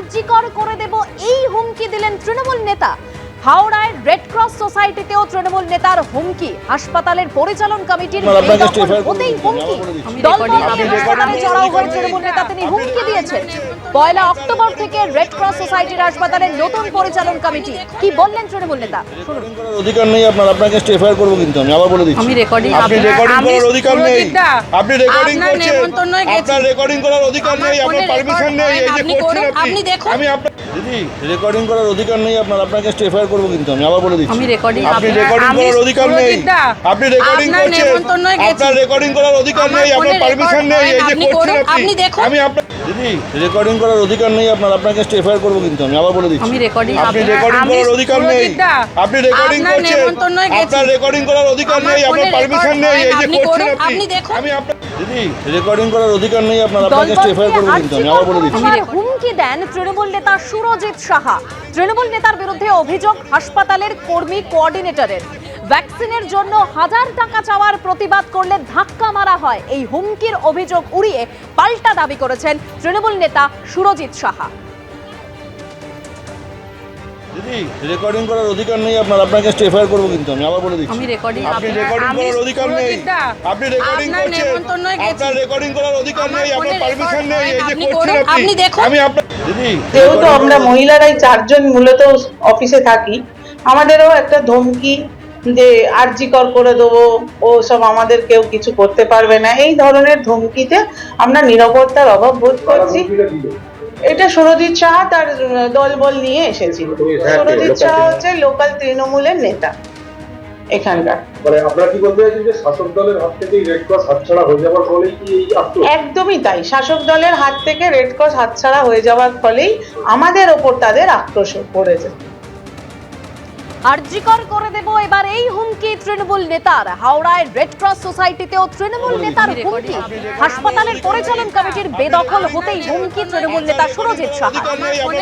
কার্যকর করে দেব এই হুমকি দিলেন তৃণমূল নেতা। হাওড়ায় রেড ক্রস সোসাইটিতেও তৃণমূল নেতার হুমকি, হাসপাতালের পরিচালন কমিটির বেদখল হতেই হুমকি। দলবল নিয়ে হাসপাতালে চড়াও হয়ে তৃণমূল নেতা তিনি হুমকি দিয়েছেন। 1 অক্টোবর থেকে রেড ক্রস সোসাইটির হাসপাতালের নতুন পরিচালন কমিটি কি বললেন তৃণমূল নেতা শুনুন। অধিকার নেই আপনার, আপনাকে এফআইআর করব কিন্তু আমি আবার বলে দিচ্ছি। আমি রেকর্ডিং আপনি রেকর্ডিং করার অধিকার নেই, আপনি রেকর্ডিং করছেন, আপনার রেকর্ডিং করার অধিকার নেই, আপনার পারমিশন নেই, এই যে করছেন আপনি আমি আপনার দিদি রেকর্ডিং করার অধিকার নেই আপনার, আপনাকে এফআইআর করব কিন্তু আমি আবার বলে দিচ্ছি। আমি রেকর্ডিং আপনি রেকর্ডিং করার অধিকার নেই, আপনি রেকর্ডিং করছেন, আপনার রেকর্ডিং করার অধিকার নেই, আপনার পারমিশন নেই, এই যে করছেন আপনি আমি আপনার দিদি রেকর্ডিং করার অধিকার নেই আপনার, আপনাকে এফআইআর করব কিন্তু আমি আবার বলে দিচ্ছি। আমি রেকর্ডিং আপনি রেকর্ডিং করার অধিকার নেই, আপনি রেকর্ডিং করছেন, আপনার রেকর্ডিং করার অধিকার নেই, আপনার পারমিশন নেই, এই যে করছেন আপনি আমি আপনার দিদি রেকর্ডিং করার অধিকার নেই আপনার, আপনাকে এফআইআর করব কিন্তু আমি আবার বলে দিচ্ছি। হুমকি দেন তৃণমূল নেতা সুরজিৎ সাহা। তৃণমূল নেতার বিরুদ্ধে অভিযোগ হাসপাতালের কর্মী কোঅর্ডিনেটরের। ভ্যাকসিনের জন্য 1000 টাকা চাওয়ার প্রতিবাদ করলে ধাক্কা মারা হয়। এই হুমকির অভিযোগ উড়িয়ে পাল্টা দাবি করেছেন তৃণমূল নেতা সুরজিৎ সাহা। দিদি রেকর্ডিং করার অধিকার নেই আপনার, আপনাকে এফআইআর করব কিন্তু আমি আবার বলে দিচ্ছি। আমি রেকর্ডিং আপনি রেকর্ডিং করার অধিকার নেই, আপনি রেকর্ডিং করছেন, আপনার রেকর্ডিং করার অধিকার নেই, আপনার পারমিশন নেই, এই যে করছেন আপনি আমি আপনার দিদি যেহেতু আমরা মহিলারাই 4 জন মূলত অফিসে থাকি, আমাদেরও একটা ধমকি যে আরজিকর করে দেবো, ও সব আমাদের কেউ কিছু করতে পারবে না, এই ধরনের ধমকিতে আমরা নিরাপত্তার অভাব বোধ করছি। এটা সুরজিৎ সাহা তার দলবল নিয়ে এসেছিল। সুরজিৎ সাহা হচ্ছে লোকাল তৃণমূলের নেতা এখানকার। মানে আপনারা কি বলতে চাইছেন যে শাসক দলের হাত থেকে রেড ক্রস হাতছাড়া হয়ে যাওয়ার ফলেই কি এই আক্রমণ? একদমই তাই, শাসক দলের হাত থেকে রেড ক্রস হাতছাড়া হয়ে যাওয়ার ফলেই আমাদের ওপর তাদের আক্রোশ পড়েছে। আরজিকর করে দেব এবার এই হুমকি তৃণমূল নেতার। হাওড়ায় রেড ক্রস সোসাইটিতেও তৃণমূল নেতার হুমকি, হাসপাতালের পরিচালন কমিটির বেদখল হতেই হুমকি তৃণমূল নেতা সুরজিৎ সাহা।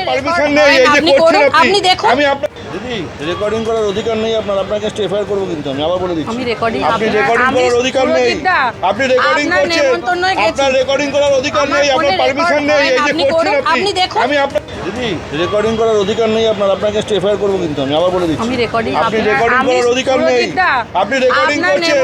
পারমিশন নেই, এই যে করছেন আপনি আমি আপনার দিদি রেকর্ডিং করার অধিকার নেই আপনার, আপনাকে এফআইআর করব কিন্তু আমি আবার বলে দিচ্ছি। আমি রেকর্ডিং আপনি রেকর্ডিং করার অধিকার নেই, আপনি রেকর্ডিং করছেন, আপনার রেকর্ডিং করার অধিকার নেই, আপনার পারমিশন নেই, এই যে করছেন আপনি আমি আপনার দিদি রেকর্ডিং করার অধিকার নেই আপনার, আপনাকে এফআইআর করব কিন্তু আমি আবার বলে দিচ্ছি। আমি রেকর্ডিং আপনি রেকর্ডিং করার অধিকার নেই, আপনি রেকর্ডিং করছেন,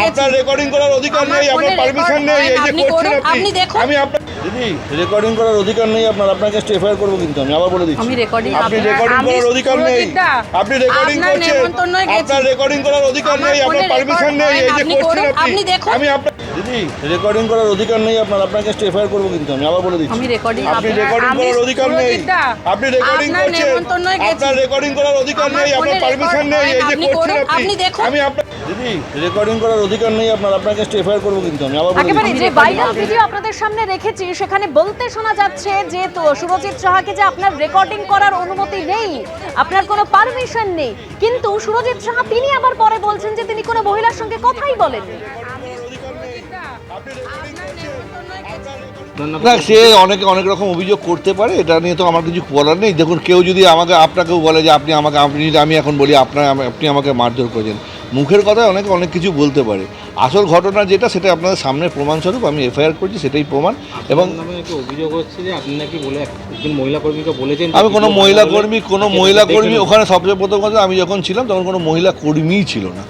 আপনার রেকর্ডিং করার অধিকার নেই, আপনার পারমিশন নেই, এই যে করছেন আপনি আমি আপনার দিদি রেকর্ডিং করার অধিকার নেই আপনার, আপনাকে এফআইআর করব কিন্তু আমি আবার বলে দিচ্ছি। আমি রেকর্ডিং আপনি রেকর্ডিং করার অধিকার নেই, আপনি রেকর্ডিং করছেন, আপনার রেকর্ডিং করার অধিকার নেই, আপনার পারমিশন নেই, এই যে করছেন আপনি আমি আপনার দিদি রেকর্ডিং করার অধিকার নেই আপনার, আপনাকে এফআইআর করব কিন্তু আমি আবার বলে দিচ্ছি। আমি রেকর্ডিং আপনি রেকর্ডিং করার অধিকার নেই, আপনি রেকর্ডিং করছেন, আপনার রেকর্ডিং করার অধিকার নেই, আপনার পারমিশন নেই, এই যে করছেন আপনি আমি আপনার দিদি রেকর্ডিং করার অধিকার নেই আপনার, আপনাকে এফআইআর করব কিন্তু আমি আবার বলে একেবারে দিচ্ছি। যে ভাইরাল ভিডিও আপনাদের সামনে রেখেছি সেখানে বলতে শোনা যাচ্ছে যে তো সুরজিৎ সাহাকে যে আপনার রেকর্ডিং করার অনুমতি নেই, আপনার কোনো পারমিশন নেই, কিন্তু সুরজিৎ সাহা তিনি আবার পরে বলছেন যে তিনি কোনো মহিলার সঙ্গে কথাই বলেননি। না, সে অনেক রকম অভিযোগ করতে পারে, এটা নিয়ে তো আমার কিছু বলার নেই। দেখুন, কেউ যদি আপনাকেও বলে যে আমি এখন বলি আপনি আমাকে মারধর করেছেন, মুখের কথায় অনেক কিছু বলতে পারে। আসল ঘটনা যেটা সেটা আপনাদের সামনে প্রমাণস্বরূপ আমি এফআইআর করছি, সেটাই প্রমাণ। এবং অভিযোগ হচ্ছে যে আপনি নাকি বলে একজন মহিলা কর্মীকে বলেছেন আমি কোনো মহিলা কর্মী ওখানে সবচেয়ে প্রথম কথা, আমি যখন ছিলাম তখন কোনো মহিলা কর্মীই ছিল না।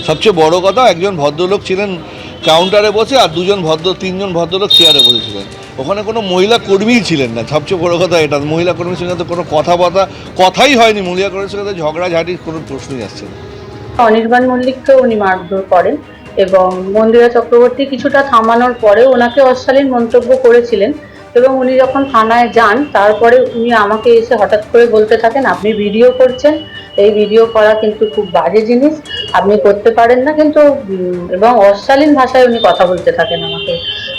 সবচেয়ে বড় কথা, একজন ভদ্রলোক ছিলেন কাউন্টারে বসে, আর তিনজন ভদ্রলোক চেয়ারে বসেছিলেন। ওখানে কোনো মহিলা কর্মীই ছিলেন না। সবচেয়ে বড় কথা এটা, মহিলা কর্মীর সঙ্গে তো কোনো কথাই হয়নি। মহিলা কর্মীর সঙ্গে ঝগড়াঝাটির কোনো প্রশ্নই আসছে না। অনির্বাণ মল্লিককে উনি মারধর করেন এবং মন্দিরা চক্রবর্তী কিছুটা থামানোর পরে ওনাকে অশালীন মন্তব্য করেছিলেন, এবং উনি যখন থানায় যান তারপরে উনি আমাকে এসে হঠাৎ করে বলতে থাকেন, আপনি ভিডিও করছেন, এই ভিডিও করা কিন্তু খুব বাজে জিনিস, আপনি করতে পারেন না কিন্তু, এবং অশালীন ভাষায় উনি কথা বলতে থাকেন আমাকে।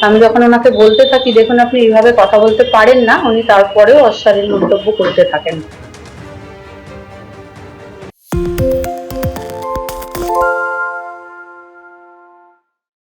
আমি যখন ওনাকে বলতে থাকি দেখুন আপনি এইভাবে কথা বলতে পারেন না, উনি তারপরেও অশালীন মন্তব্য করতে থাকেন।